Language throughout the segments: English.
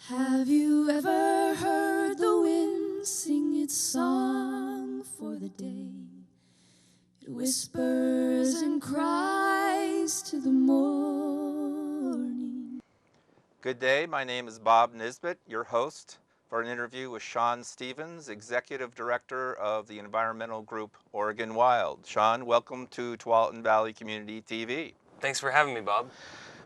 Have you ever heard the wind sing its song for the day? It whispers and cries to the morning. Good day, my name is Bob Nisbet, your host for an interview with Sean Stevens, Executive Director of the environmental group Oregon Wild. Sean, welcome to Tualatin Valley Community TV. Thanks for having me, Bob.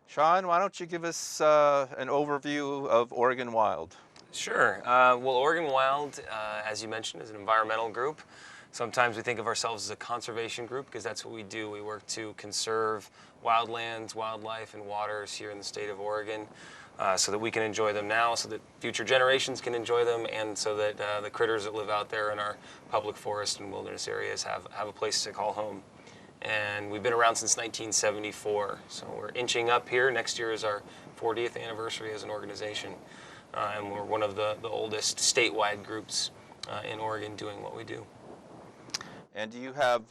Sean, why don't you give us an overview of Oregon Wild? Sure. Well, Oregon Wild, as you mentioned, is an environmental group. Sometimes we think of ourselves as a conservation group because that's what we do. We work to conserve wildlands, wildlife, and waters here in the state of Oregon so that we can enjoy them now, so that future generations can enjoy them, and so that the critters that live out there in our public forest and wilderness areas have a place to call home. And we've been around since 1974, so we're inching up here. Next year is our 40th anniversary as an organization, and we're one of the oldest statewide groups in Oregon doing what we do. And do you have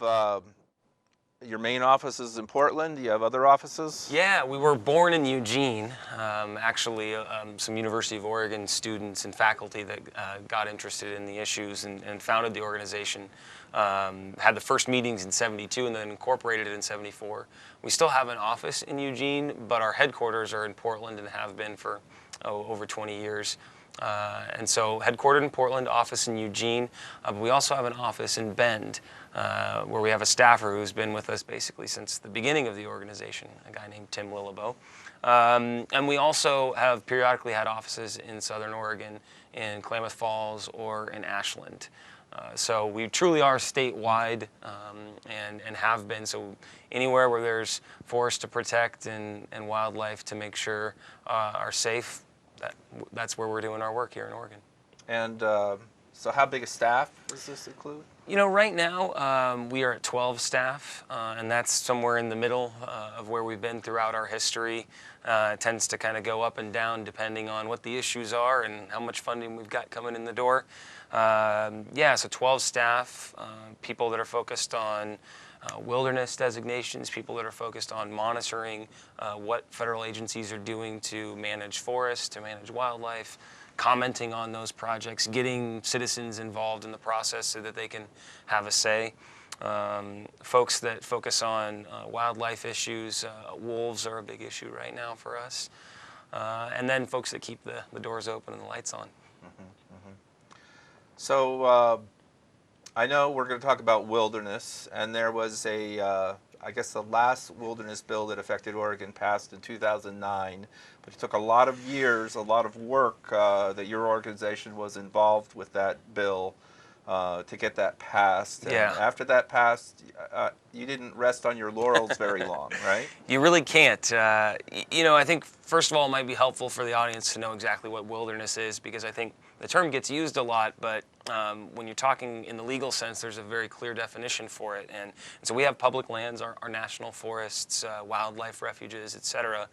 your main office is in Portland? Do you have other offices? Yeah, we were born in Eugene. Actually, some University of Oregon students and faculty that got interested in the issues and founded the organization. Had the first meetings in '72 and then incorporated it in '74. We still have an office in Eugene, but our headquarters are in Portland and have been for over 20 years. And so headquartered in Portland, office in Eugene, but we also have an office in Bend where we have a staffer who's been with us basically since the beginning of the organization, a guy named Tim Lilleboe. And we also have periodically had offices in Southern Oregon, in Klamath Falls, or in Ashland. So we truly are statewide and have been. So anywhere where there's forest to protect and wildlife to make sure are safe, that's where we're doing our work here in Oregon. And so how big a staff does this include? You know, right now we are at 12 staff, and that's somewhere in the middle of where we've been throughout our history. It tends to kind of go up and down depending on what the issues are and how much funding we've got coming in the door. So 12 staff, people that are focused on wilderness designations, people that are focused on monitoring what federal agencies are doing to manage forests, to manage wildlife, commenting on those projects, getting citizens involved in the process so that they can have a say. Folks that focus on wildlife issues, wolves are a big issue right now for us. And then folks that keep the doors open and the lights on. So I know we're going to talk about wilderness, and there was I guess the last wilderness bill that affected Oregon passed in 2009, but it took a lot of years, a lot of work that your organization was involved with that bill to get that passed. And Yeah. after that passed, you didn't rest on your laurels very long, right? You really can't. I think first of all, it might be helpful for the audience to know exactly what wilderness is, because I think the term gets used a lot, but when you're talking in the legal sense, there's a very clear definition for it. And so we have public lands, our national forests, wildlife refuges, etc.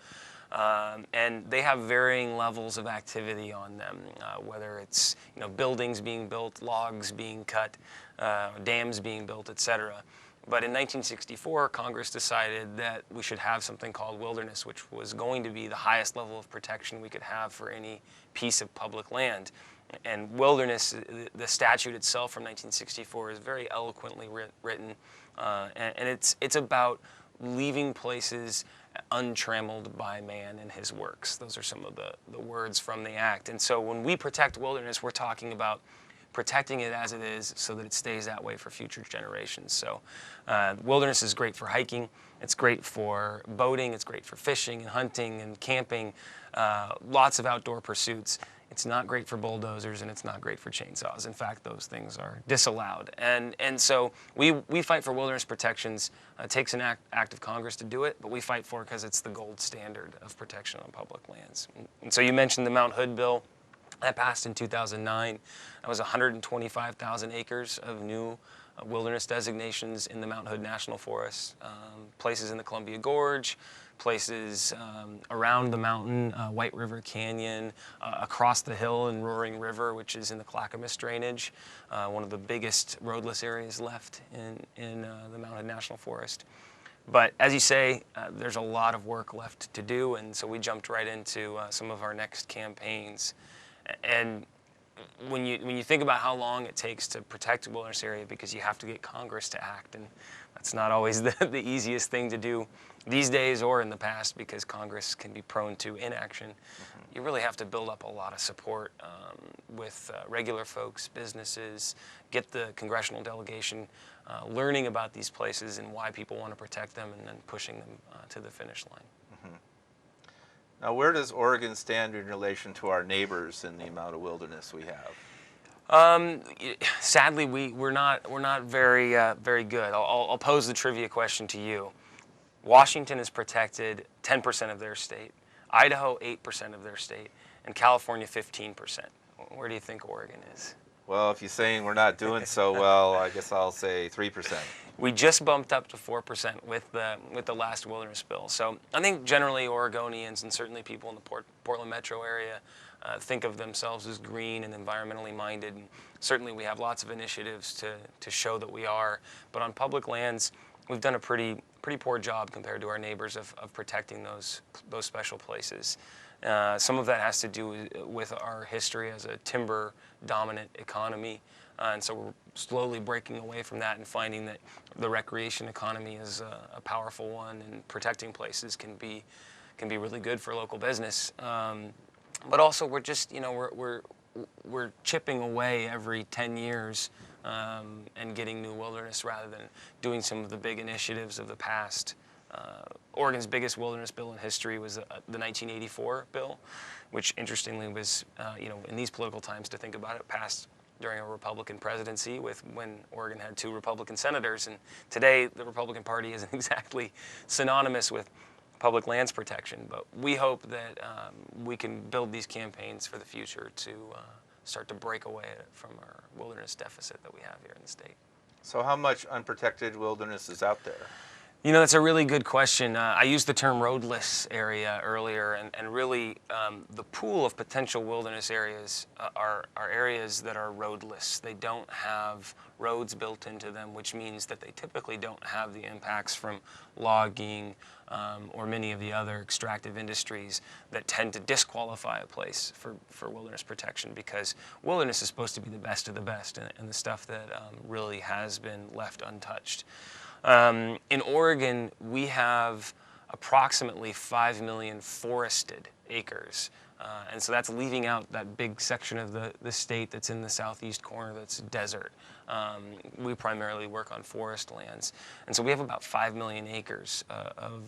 And they have varying levels of activity on them, whether it's buildings being built, logs being cut, dams being built, etc. But in 1964, Congress decided that we should have something called wilderness, which was going to be the highest level of protection we could have for any piece of public land. And wilderness, the statute itself from 1964, is very eloquently written, and it's about leaving places untrammeled by man and his works. Those are some of the words from the act. And so when we protect wilderness, we're talking about protecting it as it is so that it stays that way for future generations. So wilderness is great for hiking, it's great for boating, it's great for fishing and hunting and camping, lots of outdoor pursuits. It's not great for bulldozers, and it's not great for chainsaws. In fact, those things are disallowed. And so we fight for wilderness protections. It takes an act of Congress to do it, but we fight for it because it's the gold standard of protection on public lands. And so you mentioned the Mount Hood bill. That passed in 2009. That was 125,000 acres of new wilderness designations in the Mount Hood National Forest, places in the Columbia Gorge, places around the mountain, White River Canyon, across the hill in Roaring River, which is in the Clackamas drainage, one of the biggest roadless areas left in the Mount Hood National Forest. But as you say, there's a lot of work left to do, and so we jumped right into some of our next campaigns. And when you think about how long it takes to protect a wilderness area, because you have to get Congress to act, and that's not always the easiest thing to do these days or in the past, because Congress can be prone to inaction. You really have to build up a lot of support with regular folks, businesses, get the congressional delegation learning about these places and why people want to protect them, and then pushing them to the finish line. Now, where does Oregon stand in relation to our neighbors in the amount of wilderness we have? Sadly, we're not very good. I'll pose the trivia question to you. Washington is protected 10% of their state, Idaho 8% of their state, and California 15%. Where do you think Oregon is? Well, if you're saying we're not doing so well, I guess I'll say 3%. We just bumped up to 4% with the last wilderness bill. So I think generally Oregonians, and certainly people in the Portland metro area, think of themselves as green and environmentally minded. And certainly we have lots of initiatives to show that we are. But on public lands, we've done a pretty poor job compared to our neighbors of protecting those special places. Some of that has to do with our history as a timber-dominant economy. And so we're slowly breaking away from that and finding that the recreation economy is a powerful one, and protecting places can be really good for local business. But also we're just, we're chipping away every 10 years and getting new wilderness rather than doing some of the big initiatives of the past. Oregon's biggest wilderness bill in history was the 1984 bill, which interestingly was, in these political times, to think about it, passed during a Republican presidency when Oregon had 2 Republican senators. And today the Republican Party isn't exactly synonymous with public lands protection. But we hope that we can build these campaigns for the future to start to break away from our wilderness deficit that we have here in the state. So how much unprotected wilderness is out there? That's a really good question. I used the term roadless area earlier, and really the pool of potential wilderness areas are areas that are roadless. They don't have roads built into them, which means that they typically don't have the impacts from logging or many of the other extractive industries that tend to disqualify a place for wilderness protection, because wilderness is supposed to be the best of the best and the stuff that really has been left untouched. In Oregon, we have approximately 5 million forested acres. And so that's leaving out that big section of the state that's in the southeast corner that's desert. We primarily work on forest lands. And so we have about 5 million acres of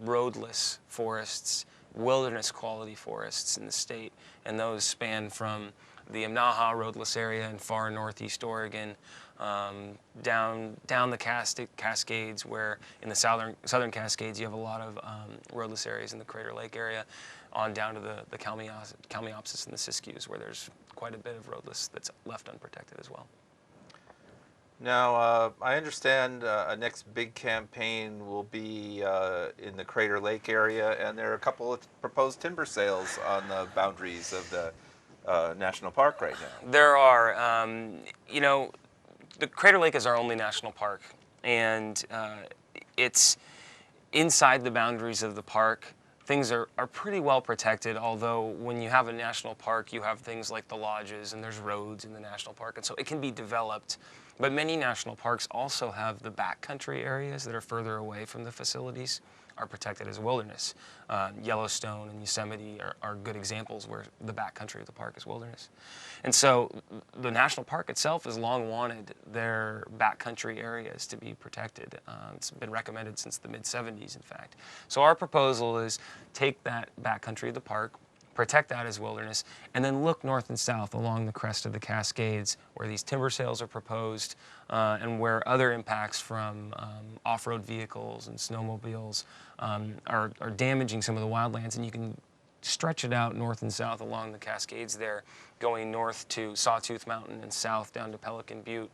roadless forests, wilderness quality forests in the state. And those span from the Imnaha roadless area in far northeast Oregon, down the Cascades, where in the southern Cascades you have a lot of roadless areas in the Crater Lake area, on down to the Kalmiopsis and the Siskiyous, where there's quite a bit of roadless that's left unprotected as well. Now, I understand a next big campaign will be in the Crater Lake area, and there are a couple of proposed timber sales on the boundaries of the national park right now. There are. The Crater Lake is our only national park, and it's inside the boundaries of the park. Things are pretty well protected, although when you have a national park, you have things like the lodges, and there's roads in the national park, and so it can be developed. But many national parks also have the backcountry areas that are further away from the facilities are protected as wilderness. Yellowstone and Yosemite are good examples where the backcountry of the park is wilderness. And so the national park itself has long wanted their backcountry areas to be protected. It's been recommended since the mid-'70s, in fact. So our proposal is take that backcountry of the park, protect that as wilderness, and then look north and south along the crest of the Cascades where these timber sales are proposed and where other impacts from off-road vehicles and snowmobiles are damaging some of the wildlands. And you can stretch it out north and south along the Cascades there, going north to Sawtooth Mountain and south down to Pelican Butte.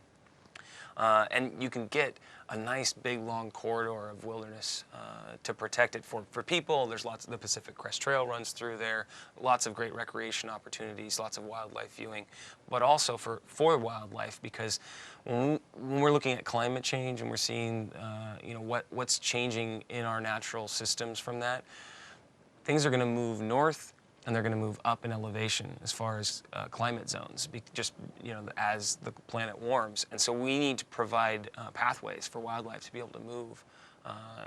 And you can get a nice big long corridor of wilderness to protect it for people. There's lots of the Pacific Crest Trail runs through there, lots of great recreation opportunities, lots of wildlife viewing, but also for wildlife, because when we're looking at climate change and we're seeing what's changing in our natural systems from that, things are going to move north and they're going to move up in elevation as far as climate zones, as the planet warms. And so we need to provide pathways for wildlife to be able to move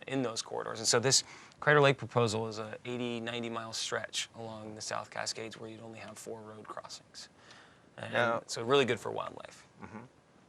in those corridors. And so this Crater Lake proposal is a 80, 90-mile stretch along the South Cascades where you'd only have 4 road crossings. And so really good for wildlife. Mm-hmm.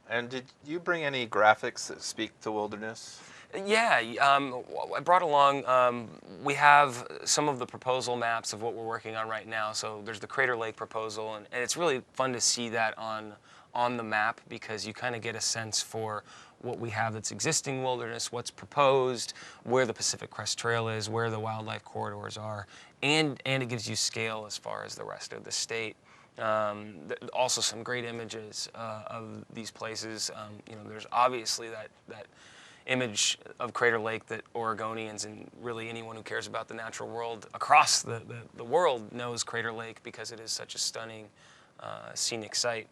And did you bring any graphics that speak to wilderness? Yeah, I brought along, we have some of the proposal maps of what we're working on right now. So there's the Crater Lake proposal, and it's really fun to see that on the map, because you kind of get a sense for what we have that's existing wilderness, what's proposed, where the Pacific Crest Trail is, where the wildlife corridors are, and it gives you scale as far as the rest of the state. Also some great images of these places. There's obviously that image of Crater Lake that Oregonians and really anyone who cares about the natural world across the world knows Crater Lake, because it is such a stunning scenic site,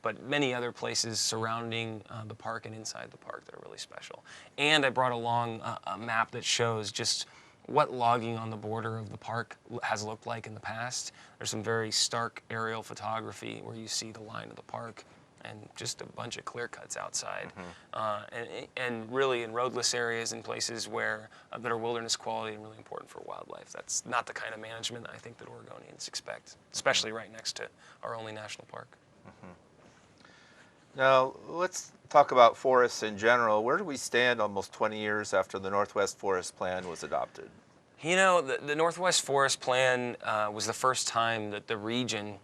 but many other places surrounding the park and inside the park that are really special. And I brought along a map that shows just what logging on the border of the park has looked like in the past. There's some very stark aerial photography where you see the line of the park and just a bunch of clear cuts outside. Mm-hmm. And really in roadless areas and places where that are wilderness quality and really important for wildlife. That's not the kind of management I think that Oregonians expect, especially right next to our only national park. Mm-hmm. Now, let's talk about forests in general. Where do we stand almost 20 years after the Northwest Forest Plan was adopted? You know, the Northwest Forest Plan was the first time that the region,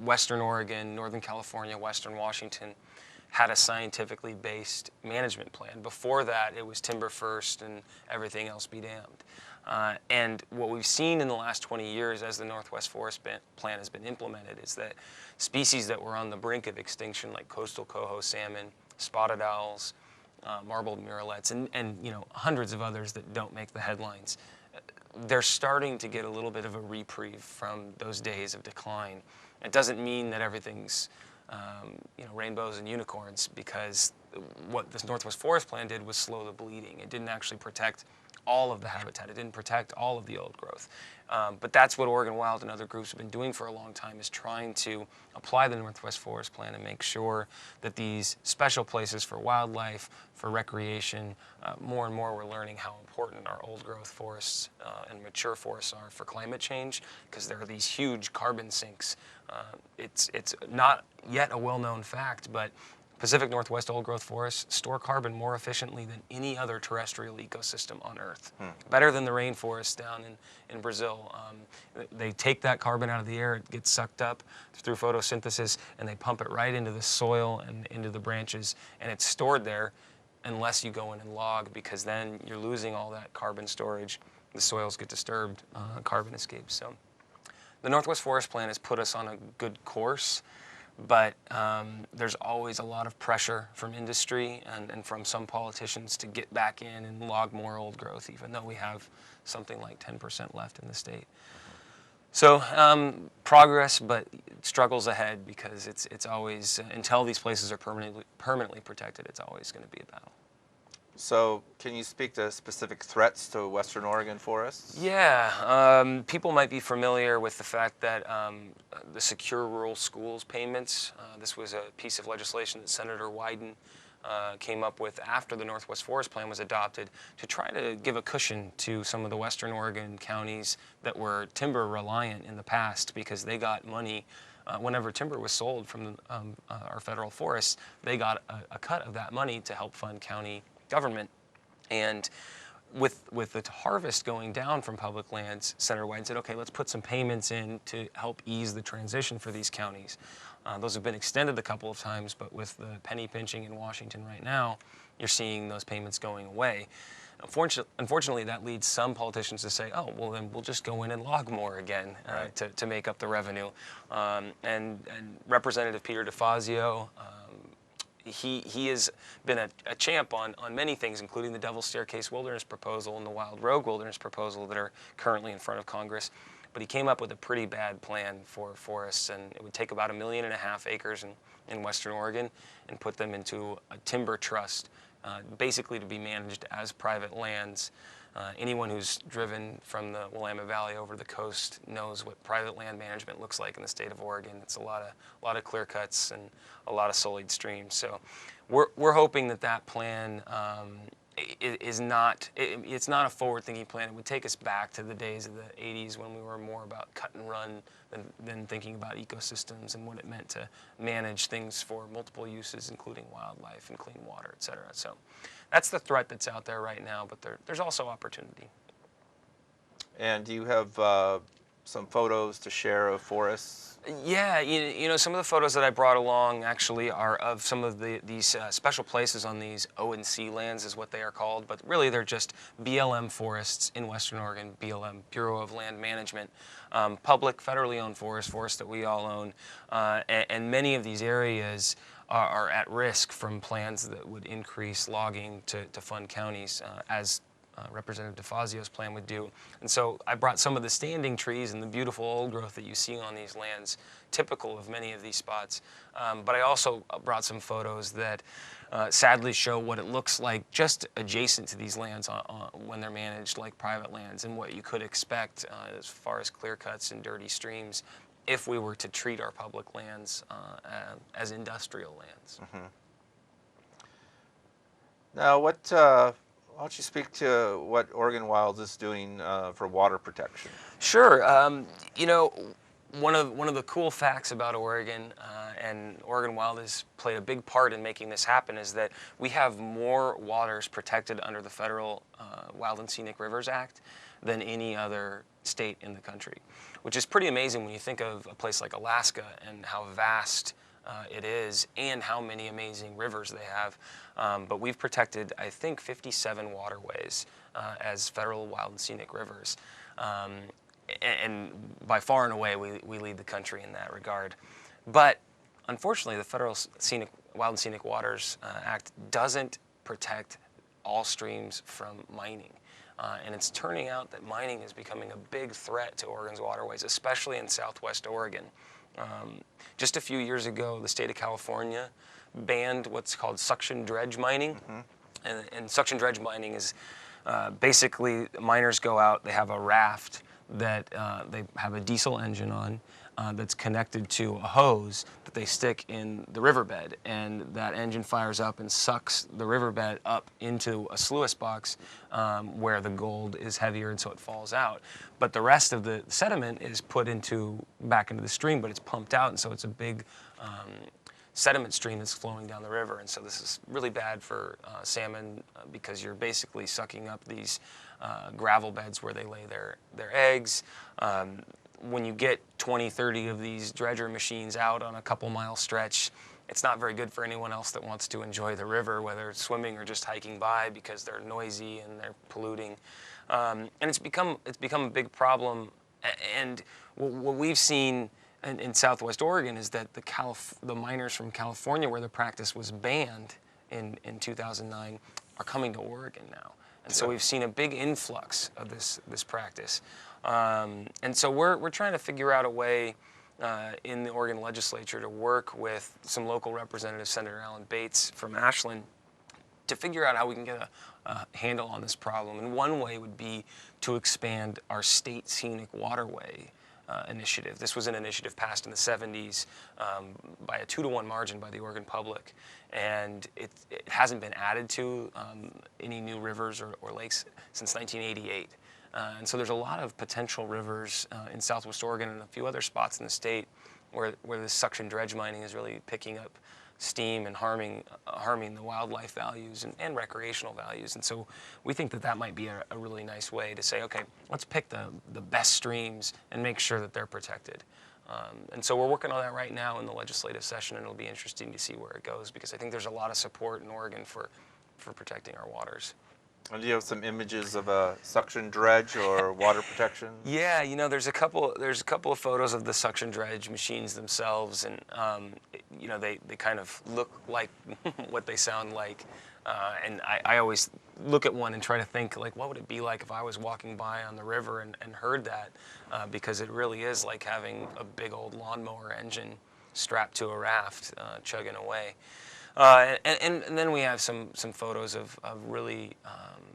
Western Oregon, Northern California, Western Washington, had a scientifically based management plan. Before that, it was timber first and everything else be damned. And what we've seen in the last 20 years as the Northwest Forest Plan has been implemented is that species that were on the brink of extinction, like coastal coho salmon, spotted owls, marbled murrelets, and hundreds of others that don't make the headlines, they're starting to get a little bit of a reprieve from those days of decline. It doesn't mean that everything's rainbows and unicorns, because what this Northwest Forest Plan did was slow the bleeding. It didn't actually protect all of the habitat. It didn't protect all of the old growth. But that's what Oregon Wild and other groups have been doing for a long time, is trying to apply the Northwest Forest Plan and make sure that these special places for wildlife, for recreation, more and more we're learning how important our old growth forests and mature forests are for climate change, because there are these huge carbon sinks. It's not yet a well-known fact, but Pacific Northwest old growth forests store carbon more efficiently than any other terrestrial ecosystem on Earth. Better than the rainforests down in Brazil. They take that carbon out of the air, it gets sucked up through photosynthesis, and they pump it right into the soil and into the branches, and it's stored there unless you go in and log, because then you're losing all that carbon storage. The soils get disturbed, carbon escapes. So the Northwest Forest Plan has put us on a good course. But there's always a lot of pressure from industry and from some politicians to get back in and log more old growth, even though we have something like 10% left in the state. So progress, but struggles ahead, because it's always, until these places are permanently protected, it's always going to be a battle. So can you speak to specific threats to Western Oregon forests? Yeah, people might be familiar with the fact that the Secure Rural Schools payments, this was a piece of legislation that Senator Wyden came up with after the Northwest Forest Plan was adopted, to try to give a cushion to some of the Western Oregon counties that were timber reliant in the past, because they got money whenever timber was sold from our federal forests. They got a cut of that money to help fund county government. And with the harvest going down from public lands, Senator Wyden said, okay, let's put some payments in to help ease the transition for these counties. Those have been extended a couple of times, but with the penny pinching in Washington right now, you're seeing those payments going away. Unfortunately, that leads some politicians to say, oh, well, then we'll just go in and log more again to make up the revenue. And Representative Peter DeFazio, he has been a champ on many things, including the Devil's Staircase Wilderness Proposal and the Wild Rogue Wilderness Proposal that are currently in front of Congress. But he came up with a pretty bad plan for forests, and it would take about 1.5 million acres in Western Oregon and put them into a timber trust, basically to be managed as private lands. Anyone who's driven from the Willamette Valley over the coast knows what private land management looks like in the state of Oregon. It's a lot of clear cuts and a lot of sullied streams. So we're hoping that plan is not, it's not a forward-thinking plan. It would take us back to the days of the 80s when we were more about cut and run than thinking about ecosystems and what it meant to manage things for multiple uses, including wildlife and clean water, et cetera. So that's the threat that's out there right now, but there's also opportunity. And do you have some photos to share of forests? Yeah, you know, some of the photos that I brought along actually are of some of these special places on these O&C lands is what they are called, but really they're just BLM forests in Western Oregon, BLM, Bureau of Land Management, public, federally owned forests that we all own, and many of these areas are at risk from plans that would increase logging to fund counties, as Representative DeFazio's plan would do. And so I brought some of the standing trees and the beautiful old growth that you see on these lands, typical of many of these spots. But I also brought some photos that sadly show what it looks like just adjacent to these lands when they're managed like private lands, and what you could expect as far as clear cuts and dirty streams if we were to treat our public lands as industrial lands. Mm-hmm. Now, why don't you speak to what Oregon Wild is doing for water protection? Sure. You know, one of the cool facts about Oregon, and Oregon Wild has played a big part in making this happen, is that we have more waters protected under the federal Wild and Scenic Rivers Act than any other state in the country, which is pretty amazing when you think of a place like Alaska and how vast it is and how many amazing rivers they have. But we've protected, I think, 57 waterways as federal wild and scenic rivers. And by far and away, we lead the country in that regard. But unfortunately, the Federal Wild and Scenic Waters Act doesn't protect all streams from mining. And it's turning out that mining is becoming a big threat to Oregon's waterways, especially in southwest Oregon. Just a few years ago, the state of California banned what's called suction dredge mining. Mm-hmm. And suction dredge mining is basically miners go out, they have a raft that they have a diesel engine on that's connected to a hose that they stick in the riverbed, and that engine fires up and sucks the riverbed up into a sluice box where the gold is heavier and so it falls out. But the rest of the sediment is put back into the stream, but it's pumped out, and so it's a big sediment stream that's flowing down the river. And so this is really bad for salmon because you're basically sucking up these gravel beds where they lay their eggs. When you get 20, 30 of these dredger machines out on a couple mile stretch, it's not very good for anyone else that wants to enjoy the river, whether it's swimming or just hiking by, because they're noisy and they're polluting. And it's become a big problem. And what we've seen in Southwest Oregon is that the miners from California, where the practice was banned in 2009, are coming to Oregon now. And so we've seen a big influx of this practice. And so we're trying to figure out a way in the Oregon legislature to work with some local representatives, Senator Alan Bates from Ashland, to figure out how we can get a handle on this problem. And one way would be to expand our state scenic waterway initiative. This was an initiative passed in the 70s by a 2-to-1 margin by the Oregon public, and it hasn't been added to any new rivers or lakes since 1988. And so there's a lot of potential rivers in southwest Oregon and a few other spots in the state where this suction dredge mining is really picking up steam and harming the wildlife values and recreational values. And so we think that might be a really nice way to say, okay, let's pick the best streams and make sure that they're protected. And so we're working on that right now in the legislative session, and it'll be interesting to see where it goes, because I think there's a lot of support in Oregon for protecting our waters. And do you have some images of a suction dredge or water protection? Yeah, there's a couple of photos of the suction dredge machines themselves, and they kind of look like what they sound like. And I always look at one and try to think, like, what would it be like if I was walking by on the river and heard that, because it really is like having a big old lawnmower engine strapped to a raft, chugging away. And then we have some photos of really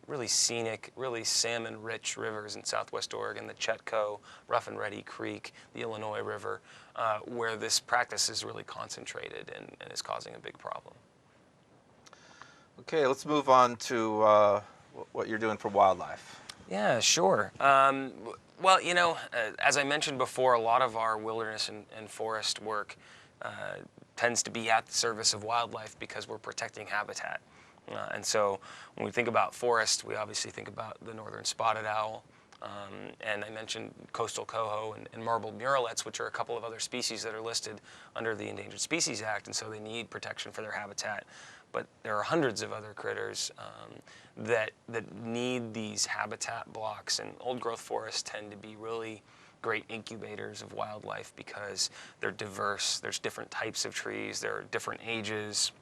really scenic, really salmon-rich rivers in Southwest Oregon, the Chetco, Rough and Ready Creek, the Illinois River, where this practice is really concentrated and is causing a big problem. Okay, let's move on to what you're doing for wildlife. Yeah, sure. Well, as I mentioned before, a lot of our wilderness and forest work tends to be at the service of wildlife because we're protecting habitat. And so when we think about forest, we obviously think about the northern spotted owl. And I mentioned coastal coho and marbled murrelets, which are a couple of other species that are listed under the Endangered Species Act, and so they need protection for their habitat. But there are hundreds of other critters that need these habitat blocks, and old growth forests tend to be really great incubators of wildlife because they're diverse. There's different types of trees, there are different ages.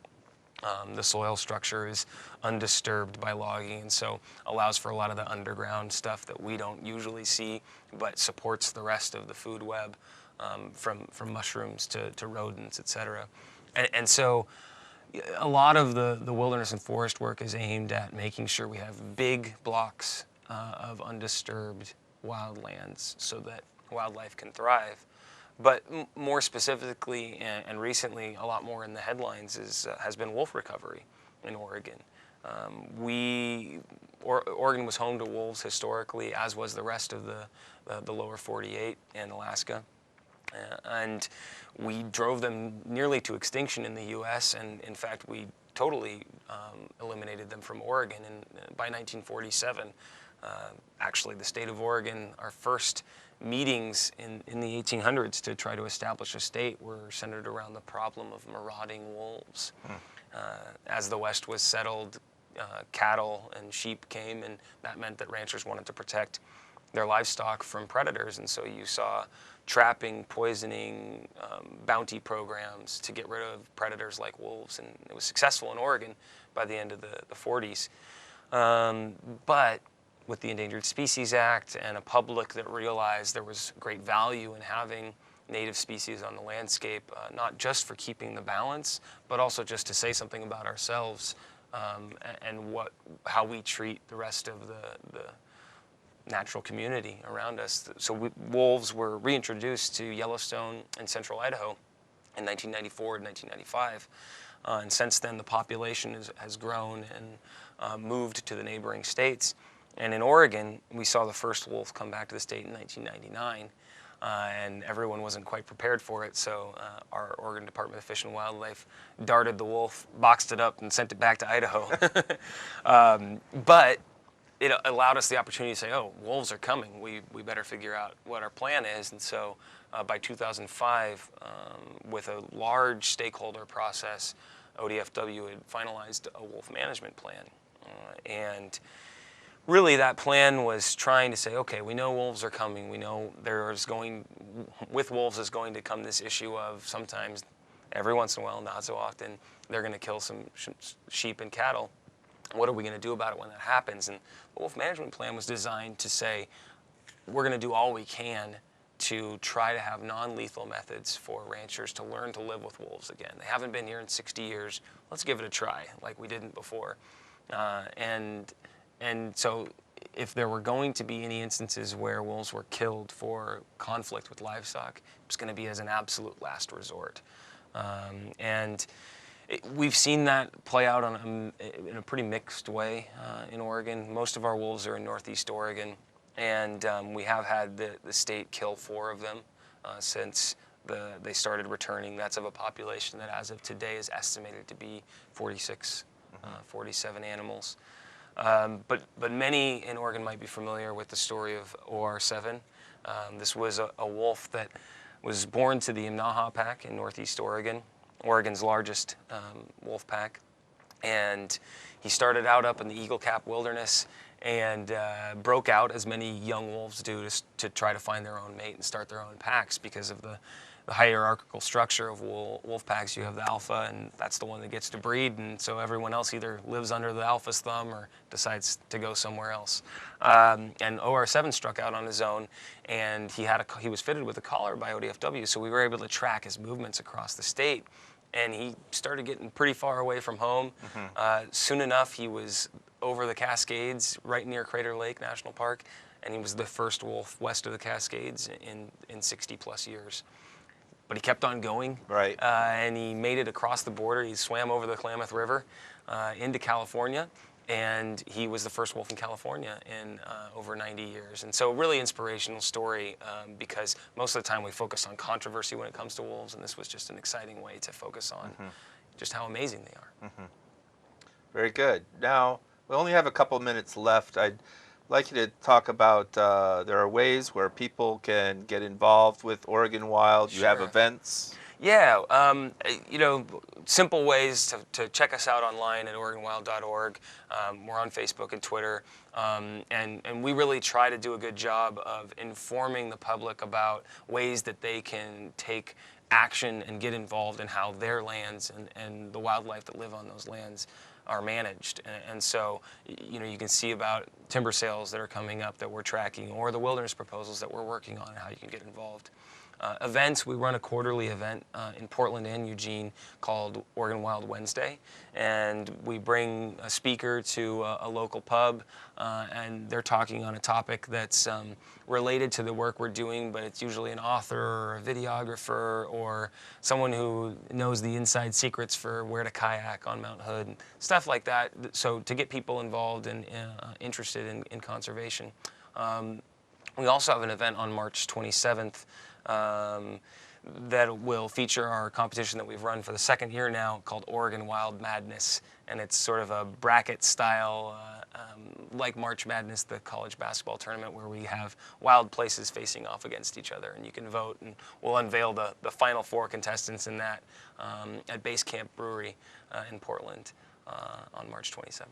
The soil structure is undisturbed by logging, and so allows for a lot of the underground stuff that we don't usually see, but supports the rest of the food web, from mushrooms to rodents, etc. And so a lot of the wilderness and forest work is aimed at making sure we have big blocks of undisturbed wildlands so that wildlife can thrive. But more specifically and recently, a lot more in the headlines has been wolf recovery in Oregon. Oregon was home to wolves historically, as was the rest of the lower 48 and Alaska. And we drove them nearly to extinction in the U.S., and in fact, we totally eliminated them from Oregon. And by 1947, actually, the state of Oregon, our first meetings in the 1800s to try to establish a state were centered around the problem of marauding wolves. As the West was settled, cattle and sheep came, and that meant that ranchers wanted to protect their livestock from predators, and so you saw trapping, poisoning, bounty programs to get rid of predators like wolves, and it was successful in Oregon by the end of the 40s. But with the Endangered Species Act and a public that realized there was great value in having native species on the landscape, not just for keeping the balance, but also just to say something about ourselves, and how we treat the rest of the natural community around us. So wolves were reintroduced to Yellowstone and central Idaho in 1994 and 1995. And since then, the population has grown and moved to the neighboring states. And in Oregon, we saw the first wolf come back to the state in 1999. And everyone wasn't quite prepared for it, so our Oregon Department of Fish and Wildlife darted the wolf, boxed it up, and sent it back to Idaho. But it allowed us the opportunity to say, oh, wolves are coming. We better figure out what our plan is. And so by 2005, with a large stakeholder process, ODFW had finalized a wolf management plan. And really, that plan was trying to say, okay, we know wolves are coming. We know with wolves is going to come this issue of sometimes, every once in a while, not so often, they're going to kill some sheep and cattle. What are we going to do about it when that happens? And the wolf management plan was designed to say, we're going to do all we can to try to have non-lethal methods for ranchers to learn to live with wolves again. They haven't been here in 60 years. Let's give it a try, like we didn't before. And so if there were going to be any instances where wolves were killed for conflict with livestock, it was going to be as an absolute last resort. We've seen that play out in a pretty mixed way in Oregon. Most of our wolves are in Northeast Oregon, and we have had the state kill 4 of them since they started returning. That's of a population that, as of today, is estimated to be 46, 47 animals. But many in Oregon might be familiar with the story of OR7. This was a wolf that was born to the Imnaha Pack in Northeast Oregon, Oregon's largest wolf pack. And he started out up in the Eagle Cap Wilderness and broke out, as many young wolves do, to try to find their own mate and start their own packs because of the hierarchical structure of wolf packs. You have the alpha, and that's the one that gets to breed, and so everyone else either lives under the alpha's thumb or decides to go somewhere else. And OR7 struck out on his own, and he was fitted with a collar by ODFW, so we were able to track his movements across the state. And he started getting pretty far away from home. Soon enough, he was over the Cascades, right near Crater Lake National Park, and he was the first wolf west of the Cascades in 60 plus years. But he kept on going, Right. And he made it across the border. He swam over the Klamath River into California, and he was the first wolf in California in over 90 years. And so really inspirational story because most of the time we focus on controversy when it comes to wolves, and this was just an exciting way to focus on just how amazing they are. Very good. Now, we only have a couple minutes left. I'd like you to talk about, there are ways where people can get involved with Oregon Wild. You have Sure. events. Yeah, simple ways to check us out online at OregonWild.org. We're on Facebook and Twitter, and we really try to do a good job of informing the public about ways that they can take action and get involved in how their lands and the wildlife that live on those lands are managed. And so, you can see about timber sales that are coming up that we're tracking, or the wilderness proposals that we're working on and how you can get involved. Events, we run a quarterly event in Portland and Eugene called Oregon Wild Wednesday, and we bring a speaker to a local pub, and they're talking on a topic that's related to the work we're doing, but it's usually an author or a videographer or someone who knows the inside secrets for where to kayak on Mount Hood, and stuff like that, so to get people involved and interested in conservation. We also have an event on March 27th that will feature our competition that we've run for the second year now called Oregon Wild Madness, and it's sort of a bracket style like March Madness, the college basketball tournament, where we have wild places facing off against each other, and you can vote, and we'll unveil the final 4 contestants in that at Base Camp Brewery in Portland on March 27th.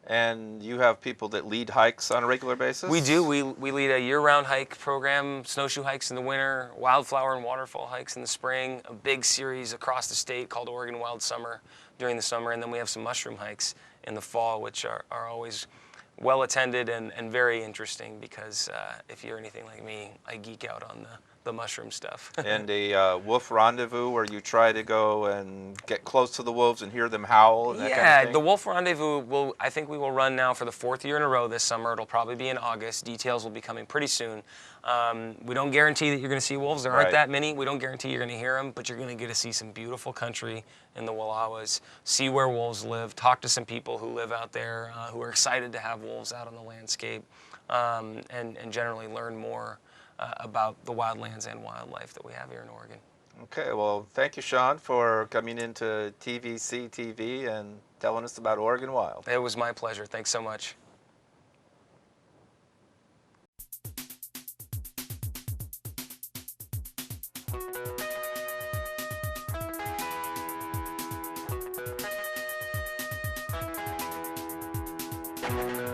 And you have people that lead hikes on a regular basis? We do. We lead a year-round hike program, snowshoe hikes in the winter, wildflower and waterfall hikes in the spring, a big series across the state called Oregon Wild Summer during the summer, and then we have some mushroom hikes in the fall, which are always well attended and very interesting because if you're anything like me, I geek out on the mushroom stuff. And a wolf rendezvous where you try to go and get close to the wolves and hear them howl and that kind of thing? The Wolf Rendezvous, I think we will run now for the 4th year in a row this summer. It'll probably be in August. Details will be coming pretty soon. We don't guarantee that you're going to see wolves. There aren't that many. We don't guarantee you're going to hear them, but you're going to get to see some beautiful country in the Wallowas, see where wolves live, talk to some people who live out there who are excited to have wolves out on the landscape, and generally learn more about the wildlands and wildlife that we have here in Oregon. Okay, well, thank you, Sean, for coming into TVC TV and telling us about Oregon Wild. It was my pleasure. Thanks so much. Thank you.